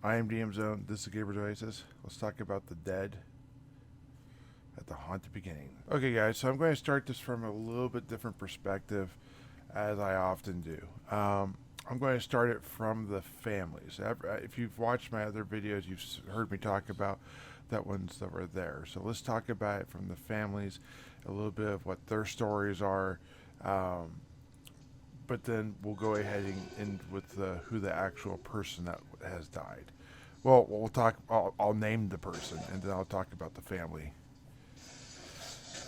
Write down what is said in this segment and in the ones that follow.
I am DM Zone. This is Gabriel Oasis. Let's talk about the dead at the haunted beginning. Okay, guys, so I'm going to start this from a little bit different perspective, as I often do. I'm going to start it from the families. If you've watched my other videos, you've heard me talk about that ones that were there. So let's talk about it from the families, a little bit of what their stories are. But then we'll go ahead and end with who the actual person that has died. Well, we'll talk. I'll name the person, and then I'll talk about the family.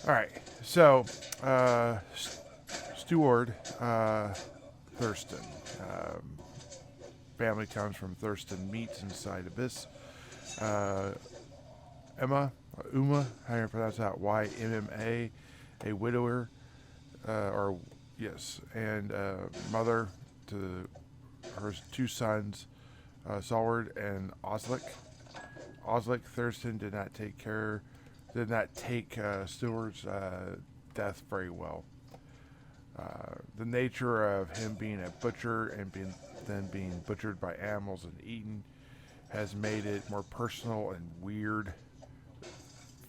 All right. So, Steward Thurston. Family comes from Thurston Meats inside Abcis. Uma, how do you pronounce that? YMMA, a widower, or yes, and mother to her two sons, Solward and Oslick. Oslick Thurston did not take Steward's death very well. The nature of him being a butcher and being butchered by animals and eaten has made it more personal and weird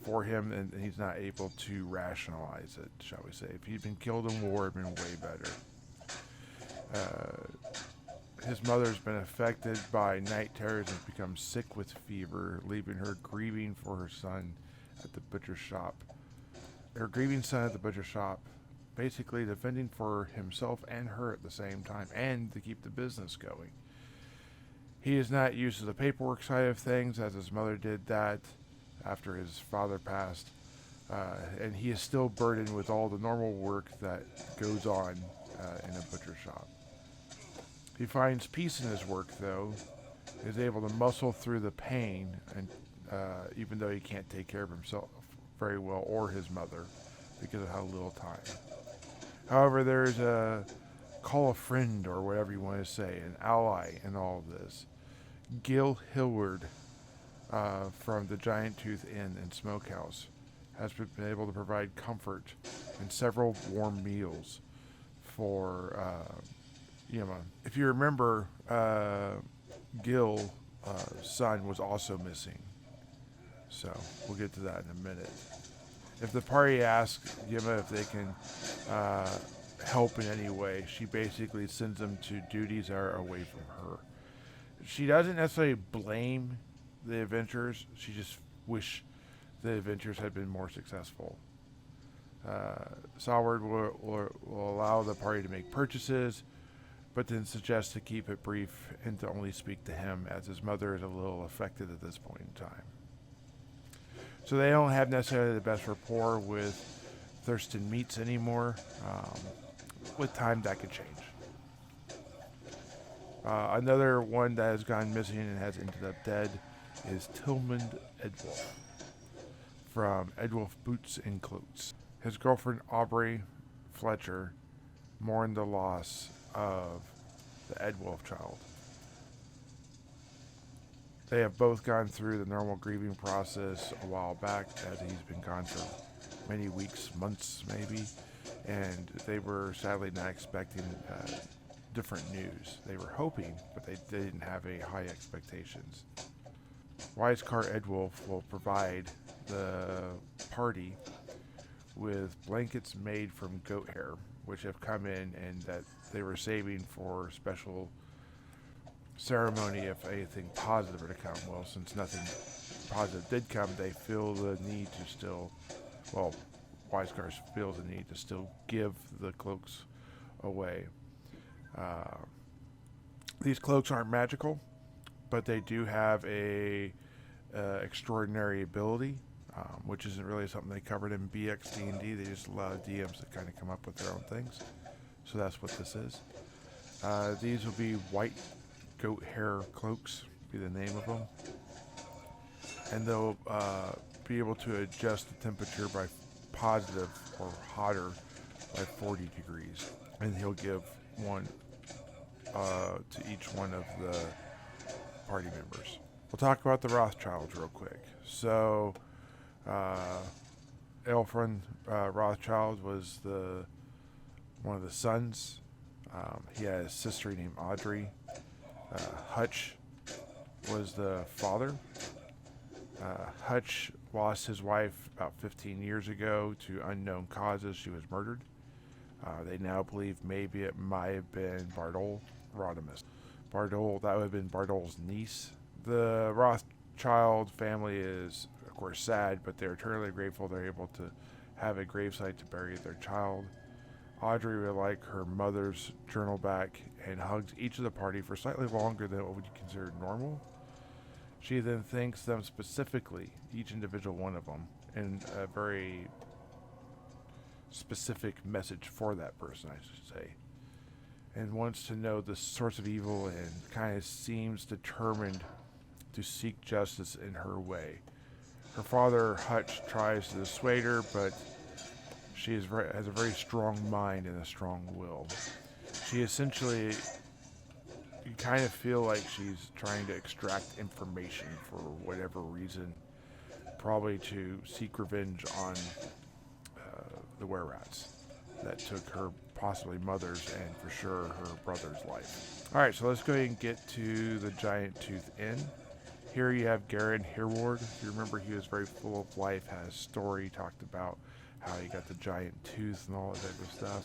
for him, and he's not able to rationalize it, shall we say. If he'd been killed in war, it'd been way better. His mother's been affected by night terrors and become sick with fever, leaving her grieving for her son at the butcher shop. Her grieving son at the butcher shop, basically defending for himself and her at the same time, and to keep the business going. He is not used to the paperwork side of things, as his mother did that after his father passed, and he is still burdened with all the normal work that goes on in a butcher shop. He finds peace in his work, though, is able to muscle through the pain, and even though he can't take care of himself very well or his mother because of how little time. However, there's call a friend, or whatever you want to say, an ally in all of this. Gil Hillward from the Giant Tooth Inn and Smokehouse has been able to provide comfort and several warm meals for Yema. If you remember, Gil's son was also missing. So we'll get to that in a minute. If the party asks Yema if they can help in any way, she basically sends them to duties that are away from her. She doesn't necessarily blame the adventurers. She just wish the adventurers had been more successful. Solward will allow the party to make purchases, but then suggests to keep it brief and to only speak to him, as his mother is a little affected at this point in time. So they don't have necessarily the best rapport with Thurston Meats anymore. With time, that could change. Another one that has gone missing and has ended up dead is Tillman Edwolf from Edwolf Boots and Cloaks. His girlfriend Aubrey Fletcher mourned the loss of the Edwolf child. They have both gone through the normal grieving process a while back, as he's been gone for many weeks, months maybe, and they were sadly not expecting different news. They were hoping, but they didn't have any high expectations. Wisecar Edwolf will provide the party with blankets made from goat hair, which have come in and that they were saving for special ceremony if anything positive were to come. Well, since nothing positive did come, they feel the need to still, Wisecar feels the need to still give the cloaks away. These cloaks aren't magical, but they do have a extraordinary ability, which isn't really something they covered in BX D&D. They just allow DMs to kind of come up with their own things. So that's what this is. These will be white goat hair cloaks, be the name of them. And they'll be able to adjust the temperature by positive or hotter by 40 degrees. And he'll give one to each one of the party members. We'll talk about the Rothschilds real quick. So, Elfrin Rothschild was one of the sons. He had a sister named Audrey. Hutch was the father. Hutch lost his wife about 15 years ago to unknown causes. She was murdered. They now believe maybe it might have been Bartol Rodemus. Bartol, that would have been Bartol's niece. The Rothschild family is, of course, sad, but they're eternally grateful they're able to have a gravesite to bury their child. Audrey would like her mother's journal back and hugs each of the party for slightly longer than what would be considered normal. She then thanks them specifically, each individual one of them, in a very specific message for that person, I should say, and wants to know the source of evil and kind of seems determined to seek justice in her way. Her father, Hutch, tries to dissuade her, but she has a very strong mind and a strong will. She essentially, you kind of feel like she's trying to extract information for whatever reason, probably to seek revenge on the were-rats that took her possibly mother's and for sure her brother's life. Alright, so let's go ahead and get to the Giant Tooth Inn. Here you have Garen Hereward. If you remember, he was very full of life, had a story, talked about how he got the giant tooth and all that type of stuff.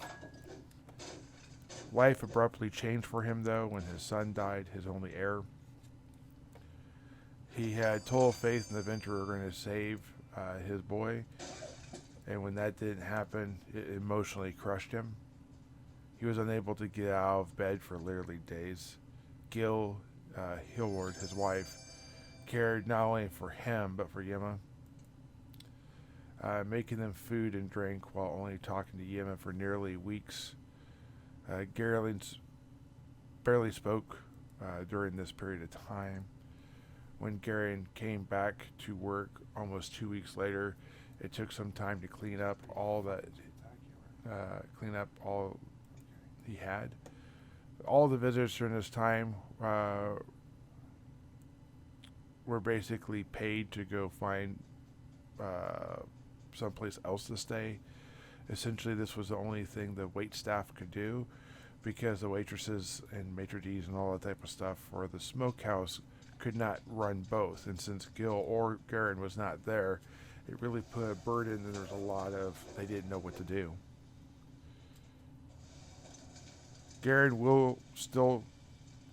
Life abruptly changed for him, though, when his son died, his only heir. He had total faith in the adventurer going to save his boy, and when that didn't happen, it emotionally crushed him. He was unable to get out of bed for literally days. Gil Hillward, his wife, cared not only for him, but for Yema, making them food and drink while only talking to Yema for nearly weeks. Geraldine barely spoke during this period of time. When Garen came back to work almost 2 weeks later, it took some time to clean up all he had. All the visitors during this time were basically paid to go find someplace else to stay. Essentially, this was the only thing the wait staff could do, because the waitresses and maitre d's and all that type of stuff for the smokehouse could not run both. And since Gil or Garen was not there, it really put a burden, and there was a lot of, they didn't know what to do. Garen will still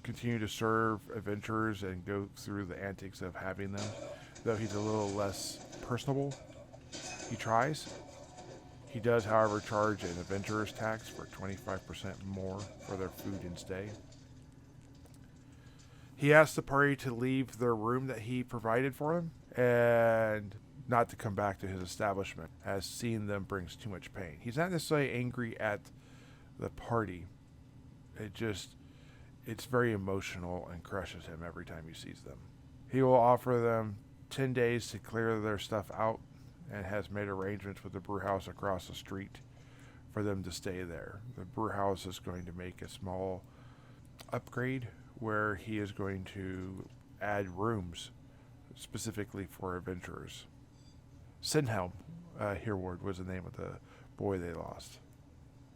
continue to serve adventurers and go through the antics of having them, though he's a little less personable. He tries. He does, however, charge an adventurer's tax for 25% more for their food and stay. He asks the party to leave their room that he provided for them and not to come back to his establishment, as seeing them brings too much pain. He's not necessarily angry at the party. It's very emotional and crushes him every time he sees them. He will offer them 10 days to clear their stuff out and has made arrangements with the brew house across the street for them to stay there. The brew house is going to make a small upgrade where he is going to add rooms specifically for adventurers. Sinhelm Hereward was the name of the boy they lost.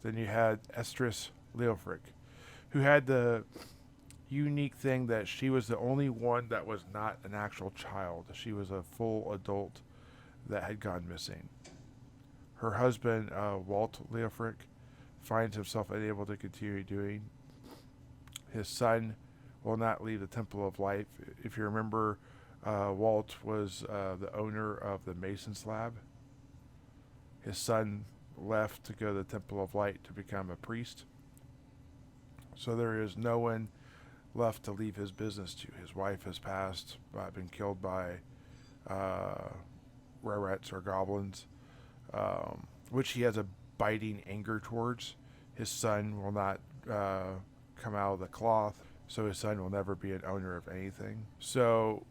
Then you had Estris Leofric, who had the unique thing that she was the only one that was not an actual child. She was a full adult that had gone missing. Her husband, Walt Leofric, finds himself unable to continue doing. His son will not leave the Temple of Life. If you remember, Walt was the owner of the Mason's Lab. His son left to go to the Temple of Light to become a priest. So there is no one left to leave his business to. His wife has passed, been killed by rats or goblins, which he has a biting anger towards. His son will not come out of the cloth, so his son will never be an owner of anything. So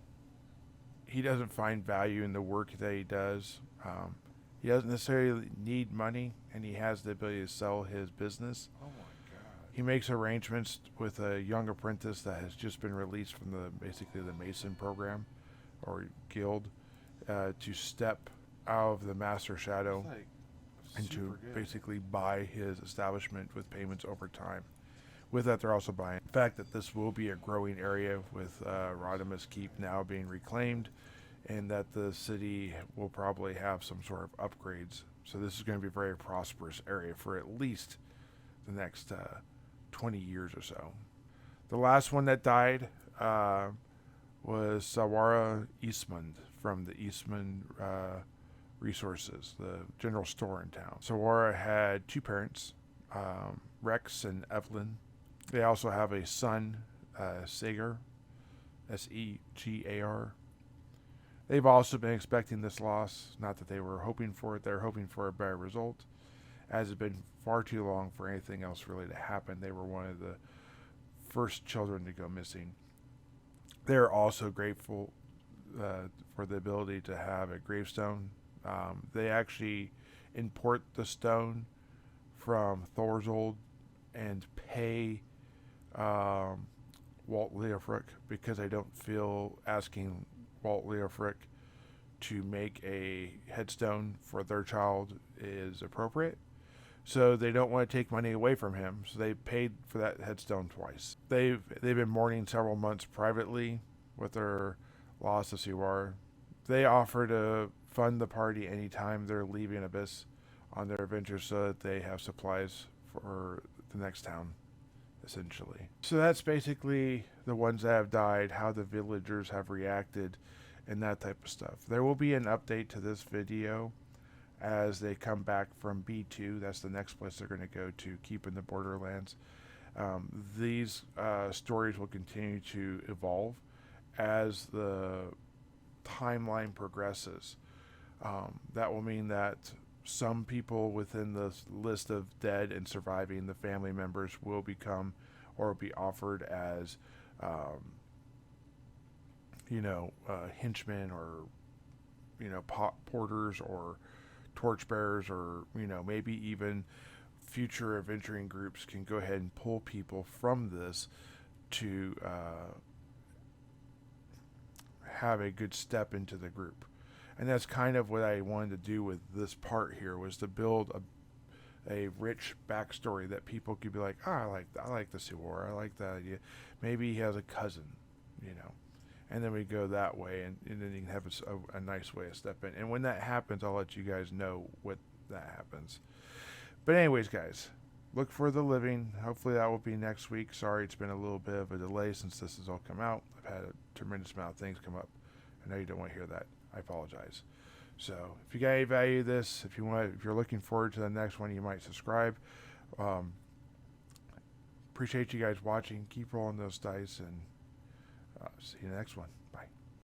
he doesn't find value in the work that he does. He doesn't necessarily need money, and he has the ability to sell his business. Oh my God. He makes arrangements with a young apprentice that has just been released from basically the Mason program or guild, to step out of the Master Shadow and to basically buy his establishment with payments over time, With that, they're also buying the fact that this will be a growing area with Rodemus Keep now being reclaimed, and that the city will probably have some sort of upgrades. So this is going to be a very prosperous area for at least the next 20 years or so. The last one that died was Sawara Eastman from the Eastman Resources, the general store in town. Sawara had two parents, Rex and Evelyn. They also have a son, Segar, Segar. They've also been expecting this loss. Not that they were hoping for it. They were hoping for a better result. As it's been far too long for anything else really to happen. They were one of the first children to go missing. They're also grateful for the ability to have a gravestone. They actually import the stone from Thorzold and pay Walt Leofric because I don't feel asking Walt Leofric to make a headstone for their child is appropriate. So they don't want to take money away from him. So they paid for that headstone twice. They've been mourning several months privately with their loss of Siwar. They offer to fund the party anytime they're leaving Abcis on their adventure so that they have supplies for the next town, essentially. So that's basically the ones that have died, how the villagers have reacted, and that type of stuff. There will be an update to this video as they come back from B2. That's the next place they're going to go to, Keep in the Borderlands. These stories will continue to evolve as the timeline progresses. That will mean that some people within the list of dead and surviving the family members will become or be offered as henchmen or porters or torchbearers, or maybe even future adventuring groups can go ahead and pull people from this to have a good step into the group. And that's kind of what I wanted to do with this part here, was to build a rich backstory that people could be like, I like the Siwar, I like that idea. Maybe he has a cousin, and then we go that way, and then you can have a nice way to step in. And when that happens, I'll let you guys know what that happens. But anyways, guys, look for The Living. Hopefully that will be next week. Sorry, it's been a little bit of a delay since this has all come out. I've had a tremendous amount of things come up. I know you don't want to hear that. I apologize. So if you got any value to this, if you're looking forward to the next one, you might subscribe. Appreciate you guys watching. Keep rolling those dice, and see you in the next one.